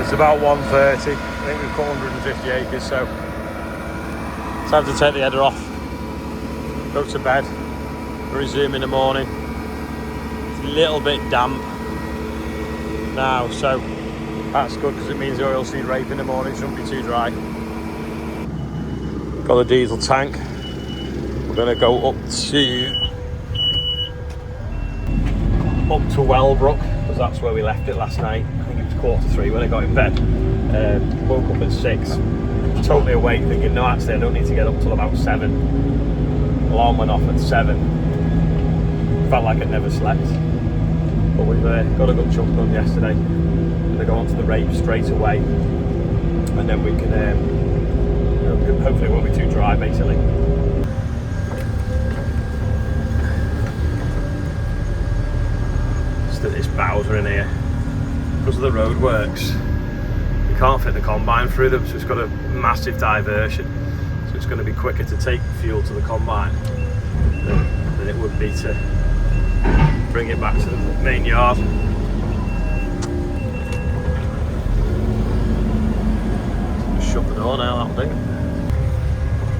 It's about 1:30. I think we've cut 150 acres, so time to take the header off, go to bed, resume in the morning. It's a little bit damp now, so that's good because it means the oilseed rape in the morning shouldn't be too dry. Got the diesel tank. We're going to go up to Wellbrook because that's where we left it last night. I think it was 2:45 when I got in bed. Woke up at 6, totally awake, thinking no, actually I don't need to get up till about 7. Alarm went off at 7. Felt like I'd never slept. But we've got a good chunk done yesterday. We're going to go onto the rape straight away, and then we can hopefully it won't be too dry basically. Just that this Bowser in here, because of the road works, you can't fit the combine through them, so it's got a massive diversion, so it's going to be quicker to take fuel to the combine than it would be to bring it back to the main yard. Just shut the door now, that'll do.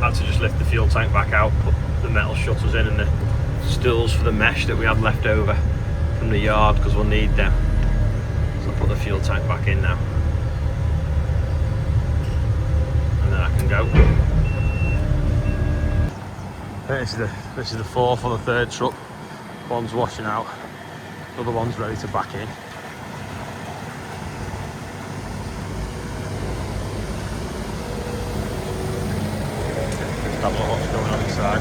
I had to just lift the fuel tank back out, put the metal shutters in and the stools for the mesh that we had left over from the yard because we'll need them. So I'll put the fuel tank back in now. And then I can go. This is the fourth on the third truck. One's washing out, the other one's ready to back in. Have a look what's going on inside.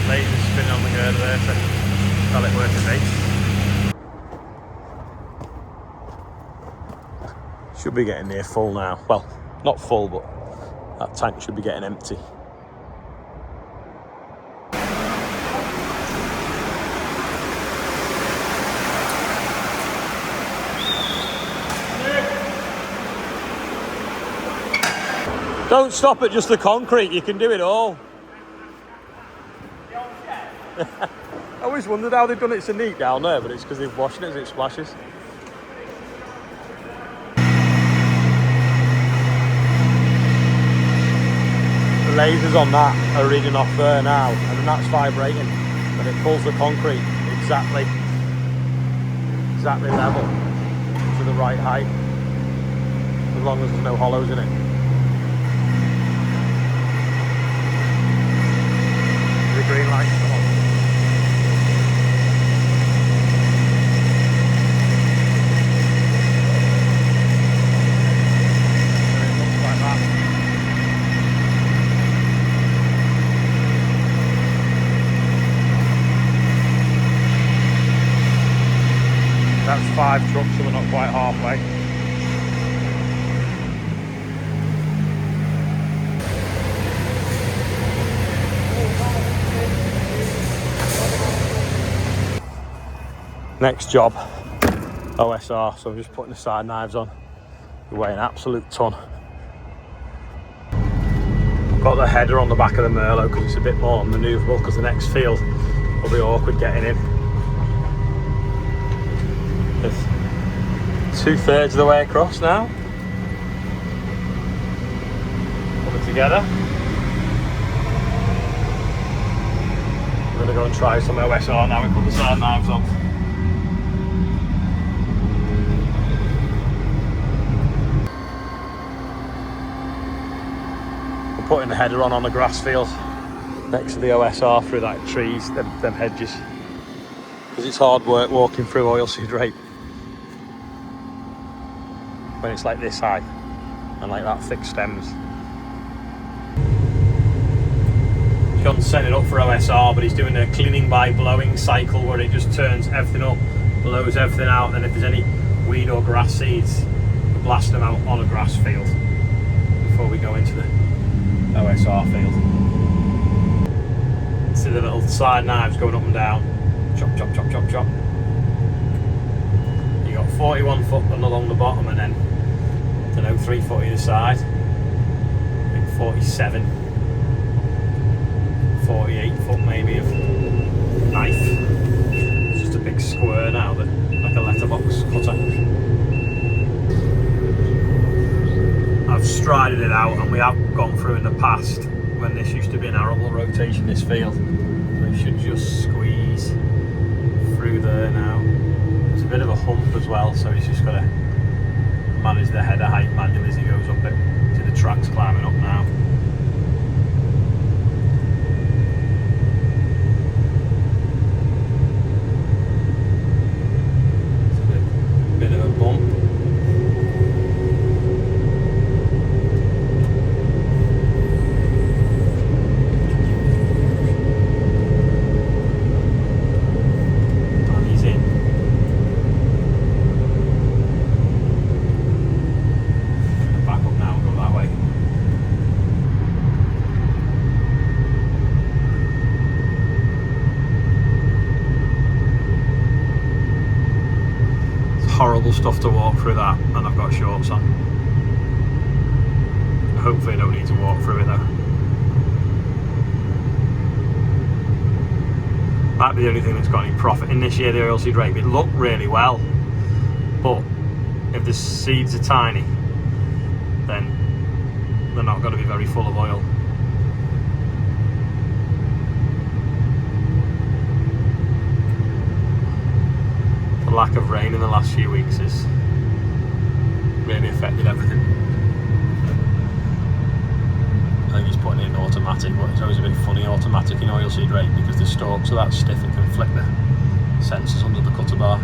Laser spinning on the girder there to tell it where to be. Should be getting near full now. Well, not full, but that tank should be getting empty. Don't stop at just the concrete, you can do it all. I always wondered how they've done it so neat down there, but it's because they've washed it as it splashes. The lasers on that are reading off there now, and then that's vibrating, and it pulls the concrete exactly level to the right height, as long as there's no hollows in it. The green light, come on. And it looks like that. That's 5 trucks, so we're not quite halfway. Next job, OSR, so I'm just putting the side knives on. They weigh an absolute ton. I've got the header on the back of the Merlot because it's a bit more manoeuvrable, because the next field will be awkward getting in. It's 2/3 of the way across now. Put it together. I'm going to go and try some OSR now and put the side knives on. Putting the header on the grass field next to the OSR through that trees, them hedges, because it's hard work walking through oilseed rape when it's like this high and like that thick stems. John's setting it up for OSR, but he's doing a cleaning by blowing cycle where it just turns everything up, blows everything out, and if there's any weed or grass seeds, we blast them out on a grass field before we go into the OSR field. See the little side knives going up and down. Chop, chop, chop, chop, chop. You got 41 foot along the bottom, and then, I don't know, 3 foot either side. I think 46 7, 48 foot maybe of knife. It's just a big square now, that like a letterbox cutter. I've strided it out, and we have gone through in the past when this used to be an arable rotation, this field. We should just squeeze through there now. It's a bit of a hump as well, so he's just got to manage the header height manually as he goes up it. See the track's climbing up now. It's a bit of a bump. Horrible stuff to walk through that, and I've got shorts on. Hopefully I don't need to walk through it though. Might be the only thing that's got any profit in this year, the oilseed rape. It looked really well, but if the seeds are tiny, then they're not going to be very full of oil. The lack of rain in the last few weeks has really affected everything. I think he's putting it in automatic, but it's always a bit funny automatic in oilseed rape because the stalks are that stiff it can flick the sensors under the cutter bar.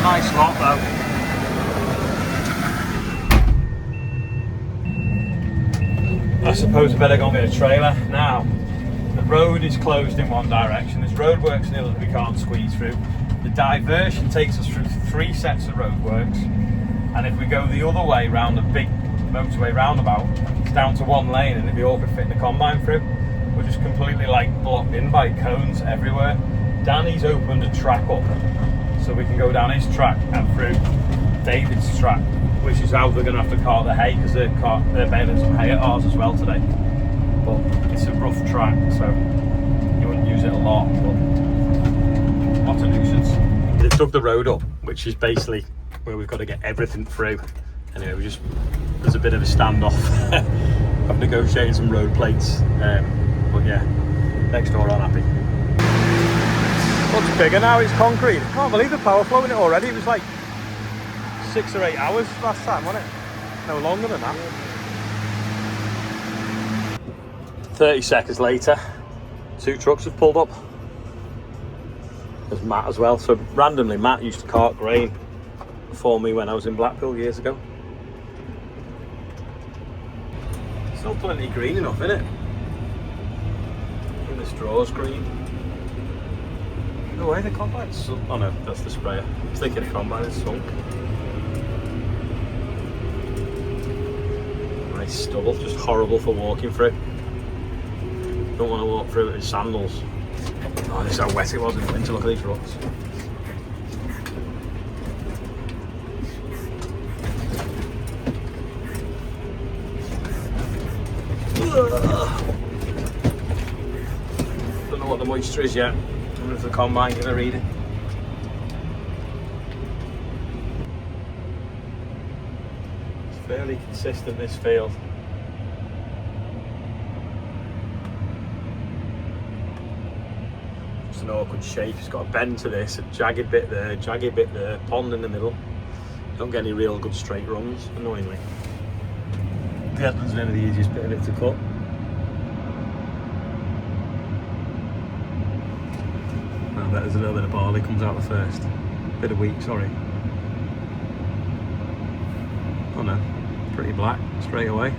Nice lot though. I suppose I better go and get a trailer. Now, the road is closed in one direction. There's roadworks in the other that we can't squeeze through. The diversion takes us through 3 sets of roadworks. And if we go the other way round the big motorway roundabout, it's down to 1 lane and it'd be awkward fitting the combine through. We're just completely like blocked in by cones everywhere. Danny's opened a track up, so we can go down his track and through David's track, which is how they're going to have to cart the hay, because they're baling some hay at ours as well today. But it's a rough track, so you wouldn't use it a lot, but what a nuisance. They've dug the road up, which is basically where we've got to get everything through. Anyway, there's a bit of a standoff. I've negotiated some road plates, but yeah, next door I'm happy. Looks bigger now, it's concrete. I can't believe the power flow in it already. It was like 6 or 8 hours last time, wasn't it? No longer than that. 30 seconds later, 2 trucks have pulled up. There's Matt as well. So randomly, Matt used to cart grain for me when I was in Blackpool years ago. Still plenty green enough, isn't it? And the straw's green. No way, the combine's sunk. Oh no, that's the sprayer. I was thinking the combine is sunk. Nice stubble, just horrible for walking through. Don't want to walk through it in sandals. Oh, this is how wet it was in the winter. Look at these ruts. Don't know what the moisture is yet. I wonder if the combine gonna read it. It's fairly consistent, this field. Just an awkward shape. It's got a bend to this, a jagged bit there, jagged bit there, pond in the middle. Don't get any real good straight runs, annoyingly. The headland's never the easiest bit of it to cut. I bet there's a little bit of barley comes out the first. Bit of wheat, sorry. Oh no, pretty black straight away.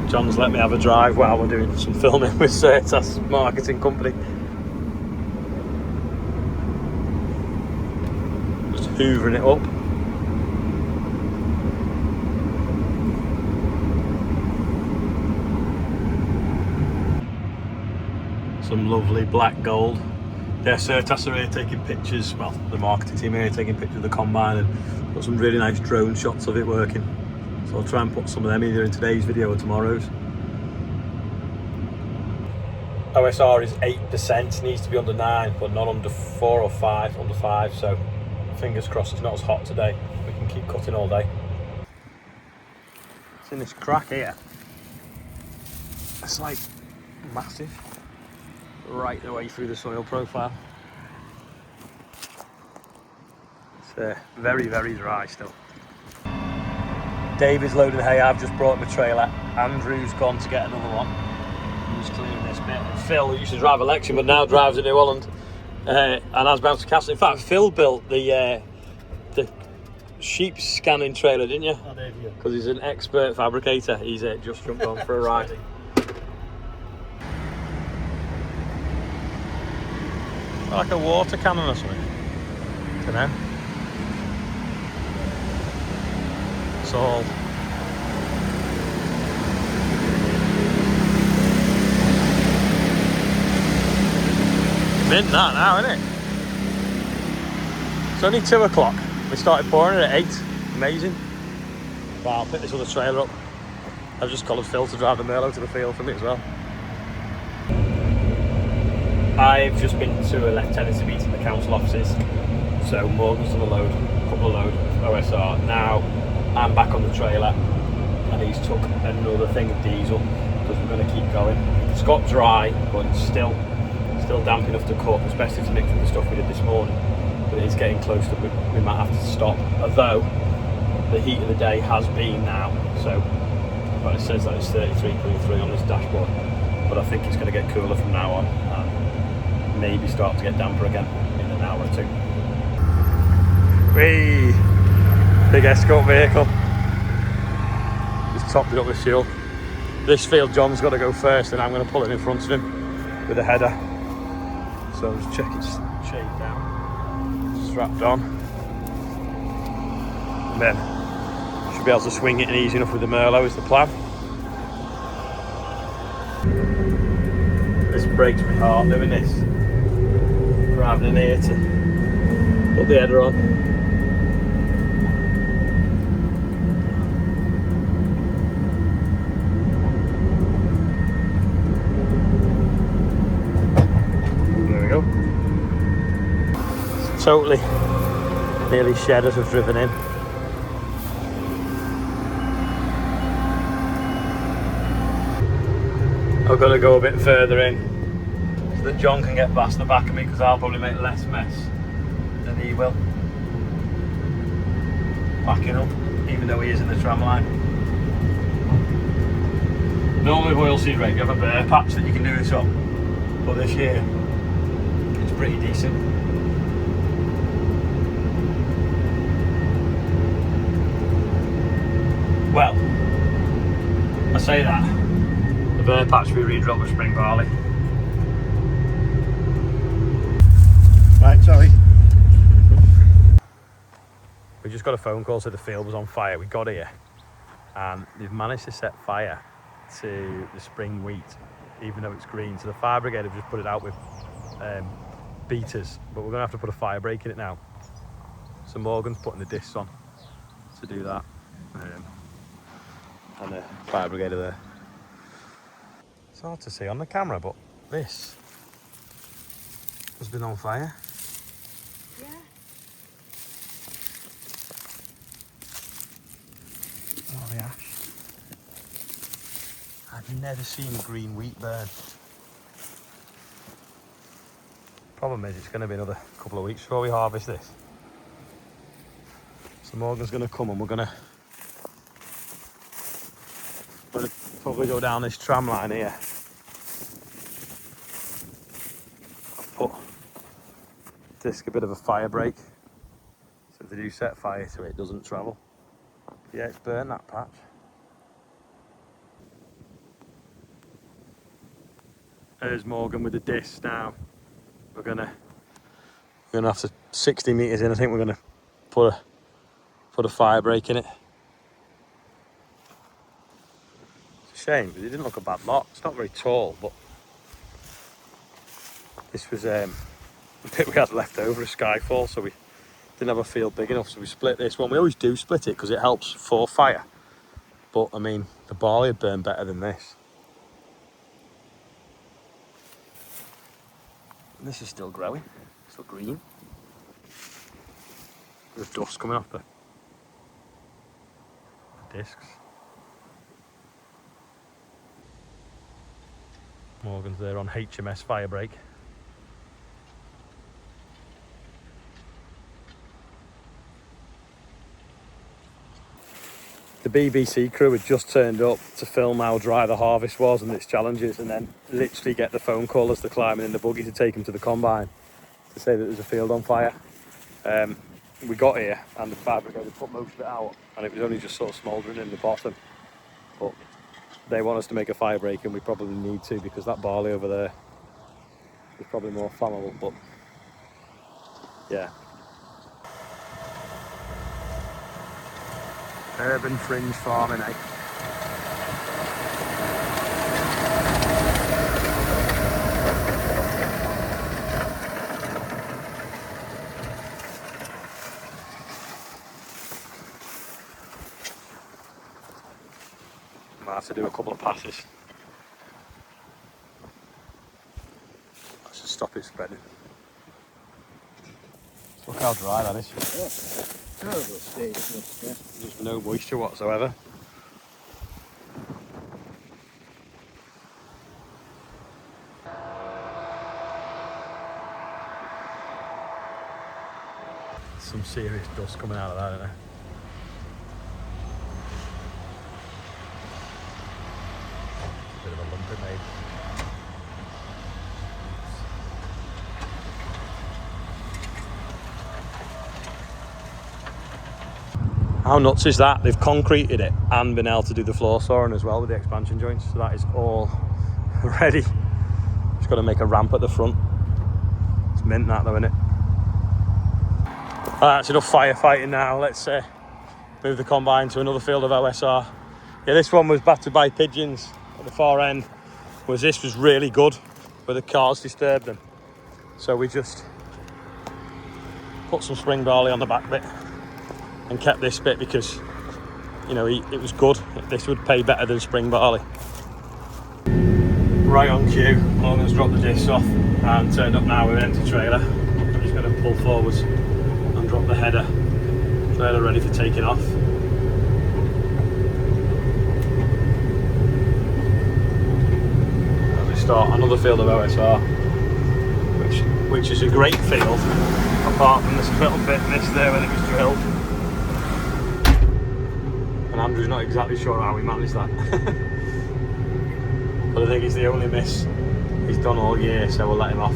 John's let me have a drive while we're doing some filming with Certas marketing company. Just hoovering it up. Some lovely black gold. Yeah, Certas are here taking pictures, well, the marketing team are here taking pictures of the combine and got some really nice drone shots of it working. So I'll try and put some of them either in today's video or tomorrow's. OSR is 8%, needs to be under 9, but not under 4 or 5, under 5, so fingers crossed it's not as hot today. We can keep cutting all day. It's in this crack here. It's like massive, right the way through the soil profile. It's very, very dry still. David's loading hay, I've just brought my trailer. Andrew's gone to get another one. He's clearing this bit. And Phil, who used to drive a Lexington but now drives a New Holland, and has bounced a castle. In fact, Phil built the sheep scanning trailer, didn't you? I did, yeah. Because he's an expert fabricator. He's just jumped on for a ride. Like a water cannon or something. Don't know. It's all mint that now, isn't it? It's only 2 o'clock. We started pouring it at 8. Amazing. Well, I'll pick this other trailer up. I've just collared Phil to drive the Merlot to the field for me as well. I've just been to a lieutenancy meeting in the council offices. So Morgan's done a load, a couple of load of OSR. Now I'm back on the trailer and he's took another thing of diesel because we're going to keep going. It's got dry, but it's still damp enough to cut, especially to mix with the stuff we did this morning. But it's getting close to we might have to stop. Although the heat of the day has been now, so but it says that it's 33.3 on this dashboard. But I think it's going to get cooler from now on and maybe start to get damper again in an hour or 2. Whee! Big escort vehicle. Just topped it up with fuel. This field John's got to go first and I'm going to pull it in front of him with a header. So just check it's shaved down, strapped on. And then should be able to swing it and easy enough with the Merlot is the plan. This breaks my heart doing this. Driving in here to put the header on. Totally nearly shed as we've driven in. I've got to go a bit further in so that John can get past the back of me because I'll probably make less mess than he will. Backing up, even though he is in the tram line. Normally with oilseed rape you have a bare patch that you can do this on, but this year it's pretty decent. Well, I say that, the bare patch we redrop with spring barley. Right, sorry. We just got a phone call, so the field was on fire. We got here and they've managed to set fire to the spring wheat, even though it's green. So the fire brigade have just put it out with beaters, but we're gonna have to put a fire break in it now. So Morgan's putting the discs on to do that. And the fire brigade are there. It's hard to see on the camera, but this has been on fire. Yeah. Oh, the ash. I've never seen green wheat burn. Problem is, it's going to be another couple of weeks before we harvest this. So Morgan's going to come and we're going to probably go down this tram line here. I'll put disc a bit of a fire break. So if they do set fire to it, it doesn't travel. Yeah, it's burned that patch. There's Morgan with the disc now. We're gonna have to 60 metres in. I think we're gonna put a fire break in it. It's a shame because it didn't look a bad lot. It's not very tall, but this was a bit we had left over a Skyfall, so we didn't have a field big enough, so we split this one. We always do split it because it helps for fire. But I mean, the barley had burned better than this. And this is still growing, still green. There's dust coming off the discs. Morgan's there on HMS fire break. The BBC crew had just turned up to film how dry the harvest was and its challenges, and then literally get the phone call as they're climbing in the buggy to take them to the combine to say that there's a field on fire. We got here and the fire brigade had put most of it out, and it was only just sort of smouldering in the bottom. But they want us to make a fire break, and we probably need to because that barley over there is probably more flammable. But yeah. Urban fringe farming, eh? Might have to do a couple of passes. Let's just stop it spreading. Look how dry that is. Terrible state. Yeah. There's no moisture whatsoever. Some serious dust coming out of that, isn't there? It's a bit of a lump it made. How nuts is that? They've concreted it and been able to do the floor sawing as well with the expansion joints. So that is all ready. Just got to make a ramp at the front. It's mint that though, isn't it? Alright, that's enough firefighting now. Let's move the combine to another field of OSR. Yeah, this one was battered by pigeons at the far end. Whereas this was really good, where the cars disturbed them. So we just put some spring barley on the back bit and kept this bit because, you know, it was good. This would pay better than spring barley. Right on cue, Morgan's dropped the discs off and turned up now with an empty trailer. He's going to pull forwards and drop the header. Trailer ready for taking off. And we start another field of OSR, which is a great field, apart from this little bit missed there when it was drilled. And Andrew's not exactly sure how we managed that. But I think it's the only miss he's done all year, so we'll let him off.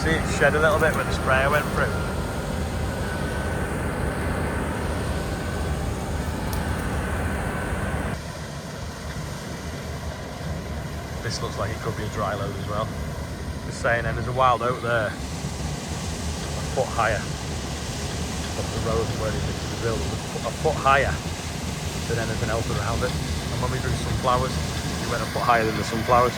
See it shed a little bit where the sprayer went through. This looks like it could be a dry load as well. Just saying, and there's a wild oak there, a foot higher. The road where the build was a foot higher than anything else around it, and when we grew sunflowers, we went a foot higher than the sunflowers.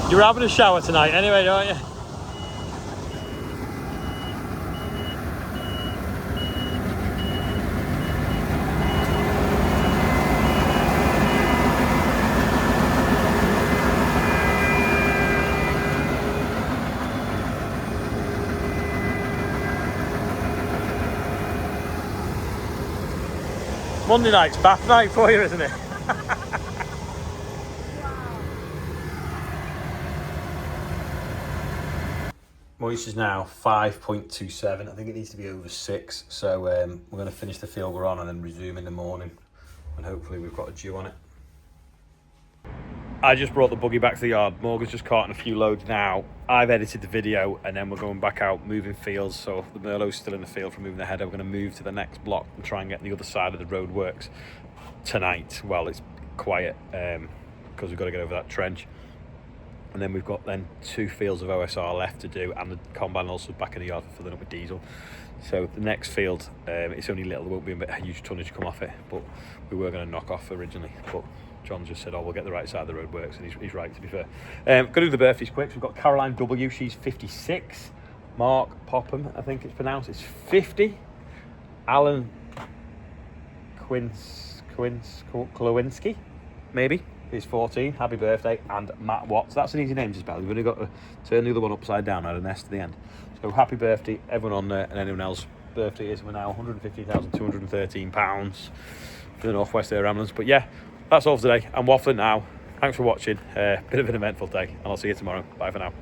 You're having a shower tonight anyway, don't you? Monday night's bath night for you, isn't it? Moisture's now 5.27. I think it needs to be over 6. So we're going to finish the field we're on and then resume in the morning. And hopefully we've got a dew on it. I just brought the buggy back to the yard. Morgan's just carting a few loads now. I've edited the video and then we're going back out moving fields. So the Merlot's still in the field from moving the header. We're going to move to the next block and try and get the other side of the road works tonight. Well, it's quiet because we've got to get over that trench. And then we've got then 2 fields of OSR left to do, and the combine also back in the yard for filling up with diesel. So the next field, it's only little, there won't be a huge tonnage come off it, but we were going to knock off originally. But John just said, oh, we'll get the right side of the road works, and he's right, to be fair. Going to do the birthdays quick. So we've got Caroline W, she's 56. Mark Popham, I think it's pronounced, it's 50. Alan Klowinski, maybe. He's 14, happy birthday, and Matt Watts. That's an easy name to spell. You've only got to turn the other one upside down, add an S to the end. So happy birthday, everyone on there, and anyone else. Birthday is, we're now £150,213 for the Northwest Air Ambulance. But yeah, that's all for today. I'm waffling now. Thanks for watching. Bit of an eventful day, and I'll see you tomorrow. Bye for now.